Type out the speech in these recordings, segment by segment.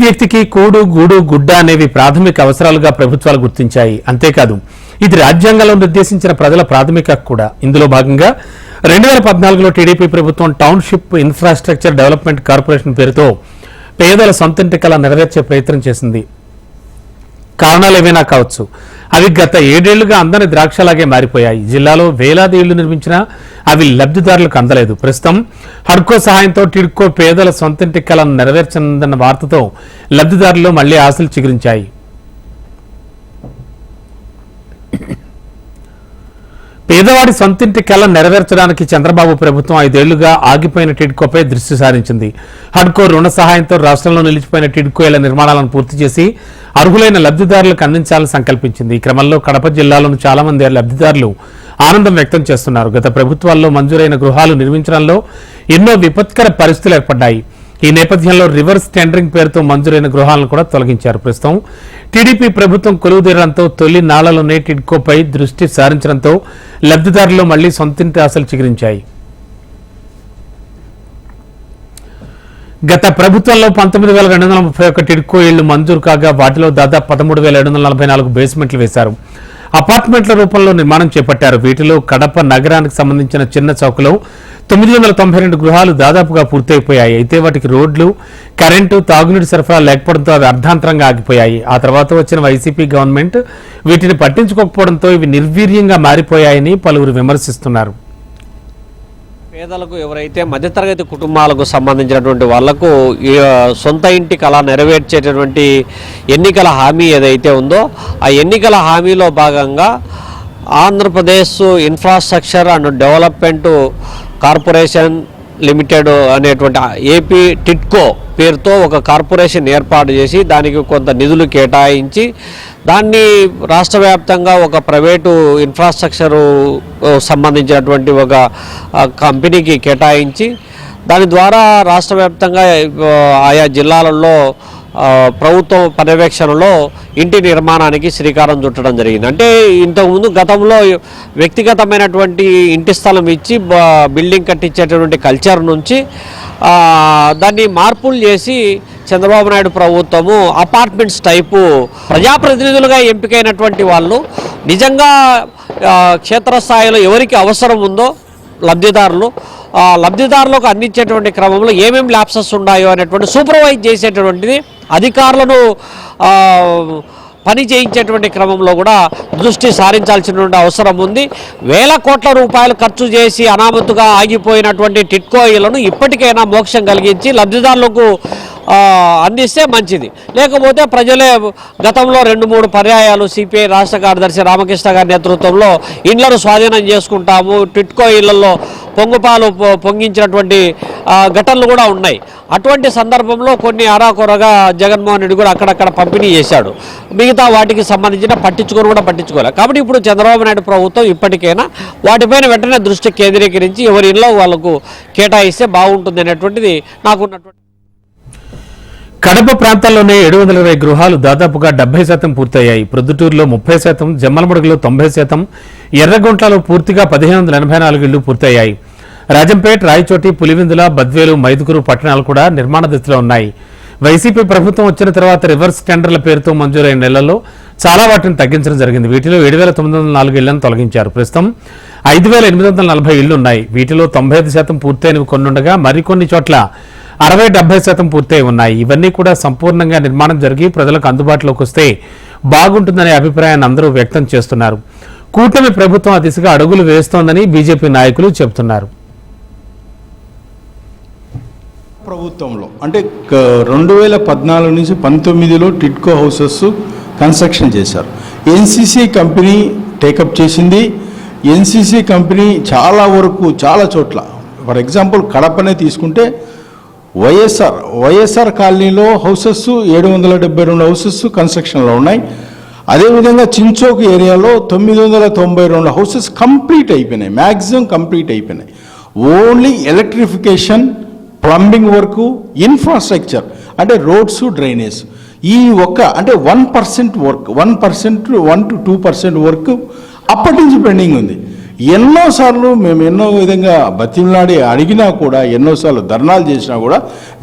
వ్యక్తికి కూడు గూడు గుడ్డ అనేవి ప్రాథమిక అవసరాలుగా ప్రభుత్వాలు గుర్తించాయి. అంతేకాదు ఇది రాజ్యాంగంలో నిర్దేశించిన ప్రజల ప్రాథమిక హక్కు కూడా. ఇందులో భాగంగా 2014లో టీడీపీ ప్రభుత్వం టౌన్షిప్ ఇన్ఫ్రాస్ట్రక్చర్ డెవలప్మెంట్ కార్పొరేషన్ పేరుతో పేదల సొంతింటి కల నెరవేర్చే ప్రయత్నం చేసింది. కారణాలు ఏవైనా కావచ్చు, అవి గత 7 ఏళ్లుగా అందని ద్రాక్షలాగే మారిపోయాయి. జిల్లాలో వేలాది ఇళ్లు నిర్మించినా అవి లబ్ధిదారులకు అందలేదు. ప్రస్తుతం హడ్కో సహాయంతో టిడ్కో పేదల సొంతింటి కలను నెరవేర్చనుందన్న వార్తతో లబ్ధిదారులు మళ్లీ ఆశలు చిగురించాయి. పేదవాడి సొంతింటి కల నెరవేర్చడానికి చంద్రబాబు ప్రభుత్వం 5 ఏళ్లుగా ఆగిపోయిన టిడ్కోపై దృష్టి సారించింది. హడ్కో రుణ సహాయంతో రాష్ట్రంలో నిలిచిపోయిన టిడ్కో ఇళ్ల నిర్మాణాలను పూర్తి చేసి అర్హులైన లబ్ధిదారులకు అందించాలని సంకల్పించింది. ఈ క్రమంలో కడప జిల్లాలోని చాలా మంది లబ్ధిదారులు ఆనందం వ్యక్తం చేస్తున్నారు. గత ప్రభుత్వాల్లో మంజూరైన గృహాలు నిర్మించడంలో ఎన్నో విపత్కర పరిస్థితులు ఏర్పడ్డాయి. ఈ నేపథ్యంలో రివర్స్ టెండరింగ్ పేరుతో మంజూరైన గృహాలను కూడా తొలగించారు. ప్రస్తుతం టీడీపీ ప్రభుత్వం కొలువుదీరడంతో తొలి నాళ్లలోనే టిడ్కోపై దృష్టి సారించడంతో లబ్ధిదారులు మళ్లీ సొంతింటి ఆశలు చిగురించాయి. గత ప్రభుత్వంలో 19,231 టిడ్కో ఇళ్లు మంజూరు కాగా వాటిలో దాదాపు 13,744 బేస్మెంట్లు వేశారు. అపార్ట్మెంట్ల రూపంలో నిర్మాణం చేపట్టారు. వీటిలో కడప నగరానికి సంబంధించిన చిన్న చౌకలో 992 గృహాలు దాదాపుగా పూర్తయిపోయాయి. అయితే వాటికి రోడ్లు, కరెంటు, తాగునీటి సరఫరా లేకపోవడంతో అవి అర్ధాంతరంగా ఆగిపోయాయి. ఆ తర్వాత వచ్చిన వైసీపీ గవర్నమెంట్ వీటిని పట్టించుకోకపోవడంతో ఇవి నిర్వీర్యంగా మారిపోయాయని పలువురు విమర్శిస్తున్నారు. పేదలకు ఎవరైతే మధ్యతరగతి కుటుంబాలకు సంబంధించినటువంటి వాళ్లకు సొంత ఇంటి కళ నెరవేర్చేటటువంటి ఎన్నికల హామీ ఏదైతే ఉందో ఆ ఎన్నికల హామీలో భాగంగా Andhra Pradesh infrastructure and development corporation limited అనేటువంటి ఏపీ టిడ్కో పేరుతో ఒక కార్పొరేషన్ ఏర్పాటు చేసి దానికి కొంత నిధులు కేటాయించి దాన్ని రాష్ట్ర వ్యాప్తంగా ఒక ప్రైవేటు ఇన్ఫ్రాస్ట్రక్చరు సంబంధించినటువంటి ఒక కంపెనీకి కేటాయించి దాని ద్వారా రాష్ట్ర వ్యాప్తంగా ఆయా జిల్లాలలో ప్రభుత్వ పర్యవేక్షణలో ఇంటి నిర్మాణానికి శ్రీకారం చుట్టడం జరిగింది. అంటే ఇంతకుముందు గతంలో వ్యక్తిగతమైనటువంటి ఇంటి స్థలం ఇచ్చి బిల్డింగ్ కట్టించేటటువంటి కల్చర్ నుంచి దాన్ని మార్పులు చేసి చంద్రబాబు నాయుడు ప్రభుత్వము అపార్ట్మెంట్స్ టైపు ప్రజాప్రతినిధులుగా ఎంపికైనటువంటి వాళ్ళు నిజంగా క్షేత్రస్థాయిలో ఎవరికి అవసరం ఉందో లబ్ధిదారులకు అందించేటువంటి క్రమంలో ఏమేమి ల్యాప్సెస్ ఉన్నాయో అనేటువంటి సూపర్వైజ్ చేసేటటువంటిది అధికారులను పని చేయించేటువంటి క్రమంలో కూడా దృష్టి సారించాల్సినటువంటి అవసరం ఉంది. వేల కోట్ల రూపాయలు ఖర్చు చేసి అనామతుగా ఆగిపోయినటువంటి టిడ్కో ఇళ్లను ఇప్పటికైనా మోక్షం కలిగించి లబ్ధిదారులకు అందిస్తే మంచిది. లేకపోతే ప్రజలే గతంలో 2-3 పర్యాయాలు సిపిఐ రాష్ట్ర కార్యదర్శి రామకృష్ణ గారి నేతృత్వంలో ఇళ్లను స్వాధీనం చేసుకుంటాము, టిడ్కో ఇళ్లలో పొంగుపాలు పొంగించినటువంటి ఘటనలు కూడా ఉన్నాయి. అటువంటి సందర్భంలో కొన్ని అరాకొరగా జగన్మోహన్ రెడ్డి కూడా అక్కడక్కడ పంపిణీ చేశాడు. మిగతా వాటికి సంబంధించిన పట్టించుకోలేదు. కాబట్టి ఇప్పుడు చంద్రబాబు నాయుడు ప్రభుత్వం ఇప్పటికైనా వాటిపైన వెంటనే దృష్టి కేంద్రీకరించి ఎవరి ఇళ్లలో వాళ్లకు కేటాయిస్తే బాగుంటుంది అనేటువంటిది నాకున్నటువంటి. కడప ప్రాంతాల్లోనే 720 గృహాలు దాదాపుగా 70% పూర్తయ్యాయి. ప్రొద్దుటూరులో 30%, జమ్మలమడుగులో 90%, ఎర్రగుంట్లలో పూర్తిగా 1584 ఇళ్లు పూర్తయ్యాయి. రాజంపేట్, రాయచోటి, పులివెందుల, బద్వేలు, మైదుగురు పట్టణాలు కూడా నిర్మాణ దశలో ఉన్నాయి. వైసీపీ ప్రభుత్వం వచ్చిన తర్వాత రివర్స్ టెండర్ల పేరుతో మంజూరైన నెలల్లో చాలా వాటిని తగ్గించడం జరిగింది. వీటిలో 7,904 ఇళ్లను తొలగించారు. ప్రస్తుతం 5,840 ఇళ్లున్నాయి. వీటిలో 95% పూర్తయినవి కొన్నుండగా మరికొన్ని చోట్ల 60-70% పూర్తయి ఉన్నాయి. ఇవన్నీ కూడా సంపూర్ణంగా నిర్మాణం జరిగి ప్రజలకు అందుబాటులోకి వస్తే బాగుంటుందనే అభిప్రాయాన్ని అందరూ వ్యక్తం చేస్తున్నారు. కూటమి ప్రభుత్వం ఆ దిశగా అడుగులు వేస్తోందని బీజేపీ నాయకులు చెబుతున్నారు. ప్రభుత్వంలో అంటే 2014 నుంచి 19లో టిడ్కో హౌసెస్ కన్స్ట్రక్షన్ చేశారు. ఎన్సీసీ కంపెనీ టేకప్ చేసింది. ఎన్సీసీ కంపెనీ చాలా వరకు చాలా చోట్ల, ఫర్ ఎగ్జాంపుల్ కడపనే తీసుకుంటే వైఎస్ఆర్ కాలనీలో హౌసెస్ 772 హౌసెస్ కన్స్ట్రక్షన్లో ఉన్నాయి. అదేవిధంగా చించోక్ ఏరియాలో 992 హౌసెస్ కంప్లీట్ అయిపోయినాయి, మ్యాక్సిమం కంప్లీట్ అయిపోయినాయి. Only electrification, plumbing work, infrastructure అంటే రోడ్స్, డ్రైనేజ్ ఈ అంటే 1% వర్క్, 1% 1 to 2% వర్క్ అప్పటి నుంచి పెండింగ్ ఉంది. ఎన్నోసార్లు మేము ఎన్నో విధంగా బతిమలాడి అడిగినా కూడా, ఎన్నోసార్లు ధర్నాలు చేసినా కూడా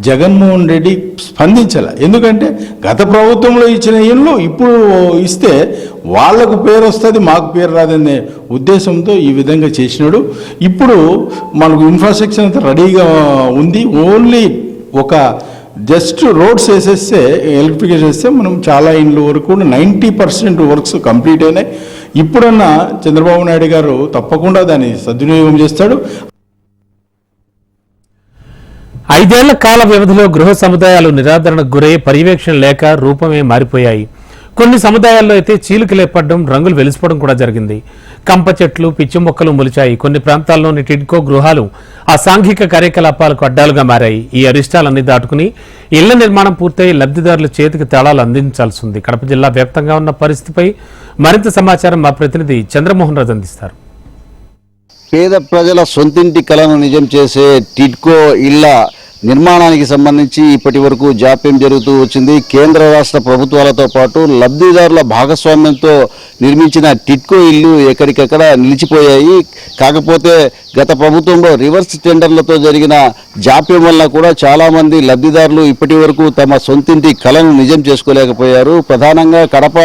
జగన్మోహన్ రెడ్డి స్పందించాల. ఎందుకంటే గత ప్రభుత్వంలో ఇచ్చిన ఇళ్ళు ఇప్పుడు ఇస్తే వాళ్ళకు పేరు వస్తుంది, మాకు పేరు రాదనే ఉద్దేశంతో ఈ విధంగా చేసినాడు. ఇప్పుడు మనకు ఇన్ఫ్రాస్ట్రక్చర్ అంతా రెడీగా ఉంది. ఓన్లీ ఒక జస్ట్ రోడ్స్ వేసేస్తే, ఎలక్ట్రిఫికేషన్ వేస్తే మనం చాలా ఇండ్ల వరకు 90% వర్క్స్ కంప్లీట్ అయినాయి. ఇప్పుడన్నా చంద్రబాబు నాయుడు గారు తప్పకుండా దాన్ని సద్వినియోగం చేస్తాడు. 5 ఏళ్ల కాల వ్యవధిలో గృహ సముదాయాలు నిరాదరణకు గురై పర్యవేక్షణ లేక రూపమే మారిపోయాయి. కొన్ని సముదాయాల్లో అయితే చీలికలు ఏర్పడడం, రంగులు వెలిసిపోవడం కూడా జరిగింది. కంప చెట్లు, పిచ్చి మొక్కలు మొలిచాయి. కొన్ని ప్రాంతాల్లోని టిడ్కో గృహాలు అసాంఘిక కార్యకలాపాలకు అడ్డాలుగా మారాయి. ఈ అరిష్టాలన్నీ దాటుకుని ఇళ్ల నిర్మాణం పూర్తయి లబ్ధిదారుల చేతికి తాళాలు అందించాల్సి ఉంది. కడప జిల్లా వ్యాప్తంగా ఉన్న పరిస్థితిపై మరింత సమాచారం మా ప్రతినిధి చంద్రమోహన్ రాజు అందిస్తారు. పేద ప్రజల సొంతింటి కలను నిజం చేసే టిడ్కో ఇళ్ల నిర్మాణానికి సంబంధించి ఇప్పటి వరకు జాప్యం జరుగుతూ వచ్చింది. కేంద్ర రాష్ట్ర ప్రభుత్వాలతో పాటు లబ్ధిదారుల భాగస్వామ్యంతో నిర్మించిన టిడ్కో ఇల్లు ఎక్కడికక్కడ నిలిచిపోయాయి. కాకపోతే గత ప్రభుత్వంలో రివర్స్ టెండర్లతో జరిగిన జాప్యం వల్ల కూడా చాలామంది లబ్ధిదారులు ఇప్పటి వరకు తమ సొంతింటి కలను నిజం చేసుకోలేకపోయారు. ప్రధానంగా కడప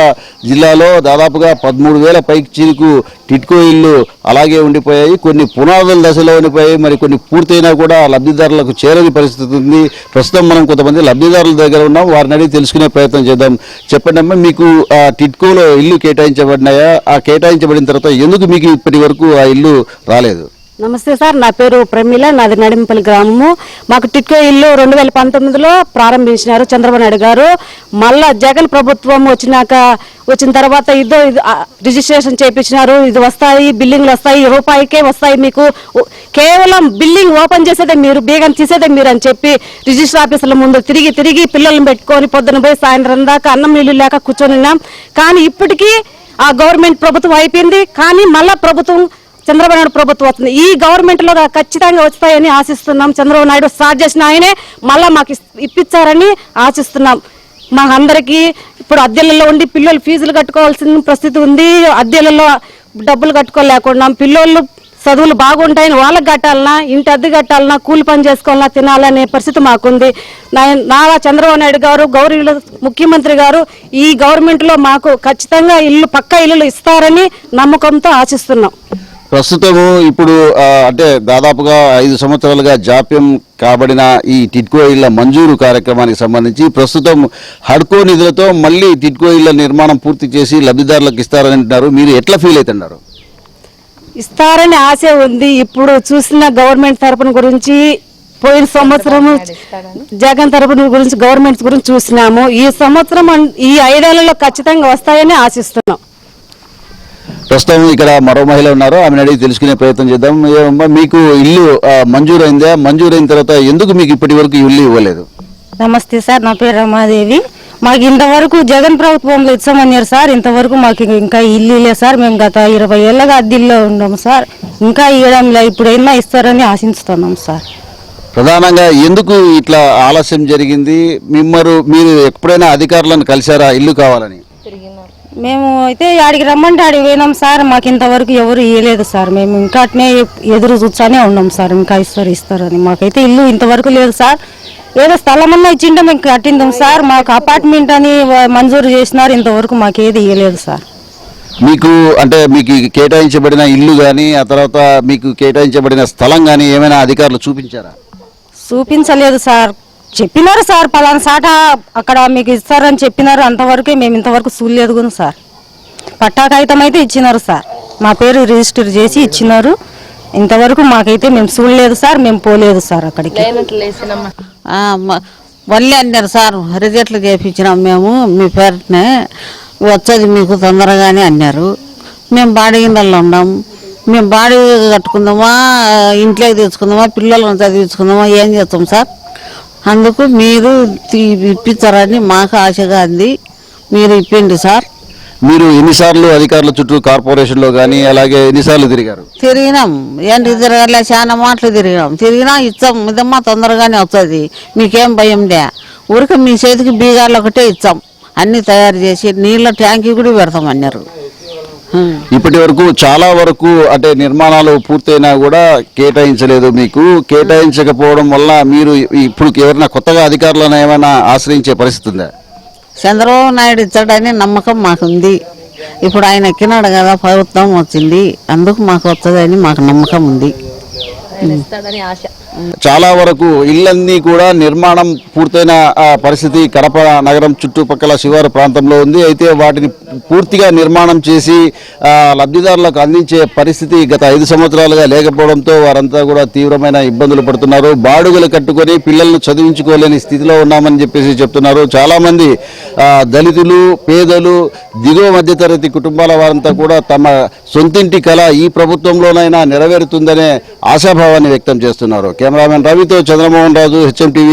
జిల్లాలో దాదాపుగా 13,000 పైకి చీరుకు టిడ్కో ఇల్లు అలాగే ఉండిపోయాయి. కొన్ని పునాదుల దశలో ఉండిపోయాయి, మరి కొన్ని పూర్తయినా కూడా లబ్ధిదారులకు చేరని పరిస్థితి ఉంది. ప్రస్తుతం మనం కొంతమంది లబ్ధిదారుల దగ్గర ఉన్నాం, వారిని అడిగి తెలుసుకునే ప్రయత్నం చేద్దాం. చెప్పండి అమ్మా, మీకు ఆ టిడ్కోలో ఇల్లు కేటాయించబడినాయా? ఆ కేటాయించబడిన తర్వాత ఎందుకు మీకు ఇప్పటి వరకు ఆ ఇల్లు రాలేదు? నమస్తే సార్, నా పేరు ప్రమీల, నాది నడింపల్లి గ్రామము. మాకు టిడ్కో ఇల్లు 2019లో ప్రారంభించినారు చంద్రబాబు నాయుడు గారు. మళ్ళా జగన్ ప్రభుత్వం వచ్చిన తర్వాత ఇది రిజిస్ట్రేషన్ చేయించినారు. ఇది వస్తాయి, బిల్డింగ్లు వస్తాయి, రూపాయికే వస్తాయి, మీకు కేవలం బిల్డింగ్ ఓపెన్ చేసేదే మీరు, బీగం తీసేదే మీరు అని చెప్పి రిజిస్టర్ ఆఫీసుల ముందు తిరిగి పిల్లల్ని పెట్టుకొని పొద్దున పోయి సాయంత్రం దాకా అన్నం నీళ్ళు లేక కూర్చొనిన్నాం. కానీ ఇప్పటికీ ఆ గవర్నమెంట్ ప్రభుత్వం అయిపోయింది. కానీ మళ్ళా ప్రభుత్వం చంద్రబాబు నాయుడు ప్రభుత్వం వస్తుంది. ఈ గవర్నమెంట్ లో ఖచ్చితంగా వస్తాయని ఆశిస్తున్నాం. చంద్రబాబు నాయుడు స్టార్ట్ చేసిన ఆయనే మళ్ళా మాకు ఇప్పించారని ఆశిస్తున్నాం. మాకందరికి ఇప్పుడు అద్దెలలో ఉండి పిల్లలు ఫీజులు కట్టుకోవాల్సిన పరిస్థితి ఉంది. అద్దెలలో డబ్బులు కట్టుకోలేకుండా పిల్లలు చదువులు బాగుంటాయని వాళ్ళకి కట్టాలన్నా, ఇంటి అద్దె కట్టాలన్నా, కూలి పని చేసుకోవాలన్నా, తినాలనే పరిస్థితి మాకుంది. నారా చంద్రబాబు నాయుడు గారు గౌరవ ముఖ్యమంత్రి గారు ఈ గవర్నమెంట్ లో మాకు ఖచ్చితంగా పక్కా ఇల్లులు ఇస్తారని నమ్మకంతో ఆశిస్తున్నాం. ప్రస్తుతము ఇప్పుడు అంటే దాదాపుగా 5 సంవత్సరాలుగా జాప్యం కాబడిన ఈ టిడ్కో ఇళ్ల మంజూరు కార్యక్రమానికి సంబంధించి ప్రస్తుతం హడ్కో నిధులతో మళ్ళీ టిడ్కో ఇళ్ల నిర్మాణం పూర్తి చేసి లబ్ధిదారులకు ఇస్తారని అంటున్నారు. మీరు ఎట్లా ఫీల్ అవుతున్నారు? ఇస్తారని ఆశ ఉంది. ఇప్పుడు చూసిన గవర్నమెంట్ తరపున గురించి, పోయిన సంవత్సరం జగన్ తరపున గురించి, గవర్నమెంట్ గురించి చూసినాము. ఈ సంవత్సరం ఈ 5 ఏళ్లలో ఖచ్చితంగా వస్తాయని ఆశిస్తున్నాం. ప్రస్తుతం ఇక్కడ మరో మహిళ ఉన్నారు, ఆమెను అడిగి తెలుసుకునే ప్రయత్నం చేద్దాం. మీకు ఇల్లు మంజూరైందా? మంజూరైన తర్వాత ఎందుకు మీకు ఇప్పటి వరకు ఇల్లు ఇవ్వలేదు? నమస్తే సార్, నా పేరు రమాదేవి. మాకు ఇంతవరకు జగన్ ప్రభుత్వంలో ఇచ్చామన్నారు సార్. ఇంతవరకు మాకు ఇంకా ఇల్లు లేదు సార్. మేము గత 20 ఏళ్ళగా అద్దెల్లో ఉన్నాము సార్. ఇంకా ఇవ్వడంలో ఇప్పుడైనా ఇస్తారని ఆశిస్తున్నాం సార్. ప్రధానంగా ఎందుకు ఇట్లా ఆలస్యం జరిగింది? మీరు ఎప్పుడైనా అధికారులను కలిశారా ఇల్లు కావాలని? మేము అయితే ఆడికి రమ్మంటే ఆడికి పోయినాం సార్. మాకు ఇంతవరకు ఎవరు ఇవ్వలేదు సార్. మేము ఇంకా అట్నే ఎదురు చూస్తానే ఉన్నాం సార్, ఇంకా ఇస్తారని. మాకైతే ఇల్లు ఇంతవరకు లేదు సార్. ఏదో స్థలం అన్నా ఇచ్చింటే మేము కట్టిందాం సార్. మాకు అపార్ట్మెంట్ అని మంజూరు చేసినారు, ఇంతవరకు మాకు ఏది ఇవ్వలేదు సార్. మీకు అంటే మీకు కేటాయించబడిన ఇల్లు కానీ, ఆ తర్వాత మీకు కేటాయించబడిన స్థలం కానీ ఏమైనా అధికారులు చూపించారా? చూపించలేదు సార్. చెప్పినారు సార్, పలానా సాట అక్కడ మీకు ఇస్తారని చెప్పినారు. అంతవరకే మేము ఇంతవరకు చూడలేదు కూడా సార్. పట్టా కాగితం అయితే ఇచ్చినారు సార్, మా పేరు రిజిస్టర్ చేసి ఇచ్చినారు. ఇంతవరకు మాకైతే మేము చూడలేదు సార్, మేము పోలేదు సార్ అక్కడికి. వల్లే అన్నారు సార్, రిజెక్ట్లు చేయించినాం మేము, మీ పేరునే వచ్చేది మీకు తొందరగానే అన్నారు. మేము బాడిగిళ్ళల్లో ఉన్నాం, మేము బాడీ కట్టుకుందామా, ఇంట్లోకి తెచ్చుకుందామా, పిల్లలను చదివించుకుందామా, ఏం చేస్తాం సార్? అందుకు మీరు ఇప్పించారని మాకు ఆశగా ఉంది, మీరు ఇప్పిండి సార్. మీరు ఎన్నిసార్లు అధికారుల చుట్టూ కార్పొరేషన్లో కానీ అలాగే ఎన్నిసార్లు తిరిగారు? తిరిగినాం, ఏంటి తిరగలే, చాలా మాటలు తిరిగినా ఇచ్చాం. ఇదమ్మా తొందరగానే వస్తుంది, మీకేం భయం లే, ఊరికి మీ చేతికి బీగాలు ఒకటే ఇచ్చాం, అన్నీ తయారు చేసి నీళ్ళ ట్యాంకీ కూడా పెడతామన్నారు. ఇప్పటి వరకు చాలా వరకు అంటే నిర్మాణాలు పూర్తయినా కూడా కేటాయించలేదు. మీకు కేటాయించకపోవడం వల్ల మీరు ఇప్పుడు ఎవరైనా కొత్తగా అధికారులను ఏమైనా ఆశ్రయించే పరిస్థితి ఉందా? చంద్రబాబు నాయుడు ఇచ్చాడని నమ్మకం మాకుంది. ఇప్పుడు ఆయన ఎక్కినాడు కదా, ప్రభుత్వం వచ్చింది, అందుకు మాకు వస్తుందని మాకు నమ్మకం ఉంది. చాలా వరకు ఇళ్ళన్నీ కూడా నిర్మాణం పూర్తయిన పరిస్థితి కడప నగరం చుట్టుపక్కల శివారు ప్రాంతంలో ఉంది. అయితే వాటిని పూర్తిగా నిర్మాణం చేసి లబ్ధిదారులకు అందించే పరిస్థితి గత 5 సంవత్సరాలుగా లేకపోవడంతో వారంతా కూడా తీవ్రమైన ఇబ్బందులు పడుతున్నారు. బాడుగలు కట్టుకొని పిల్లలను చదివించుకోలేని స్థితిలో ఉన్నామని చెప్పేసి చెప్తున్నారు. చాలామంది దళితులు, పేదలు, దిగువ మధ్యతరగతి కుటుంబాల వారంతా కూడా తమ సొంతింటి కళ ఈ ప్రభుత్వంలోనైనా నెరవేరుతుందనే ఆశాభావాన్ని వ్యక్తం చేస్తున్నారు. కెమెరామెన్ రవితో చంద్రమోహన్ రాజు, HM TV.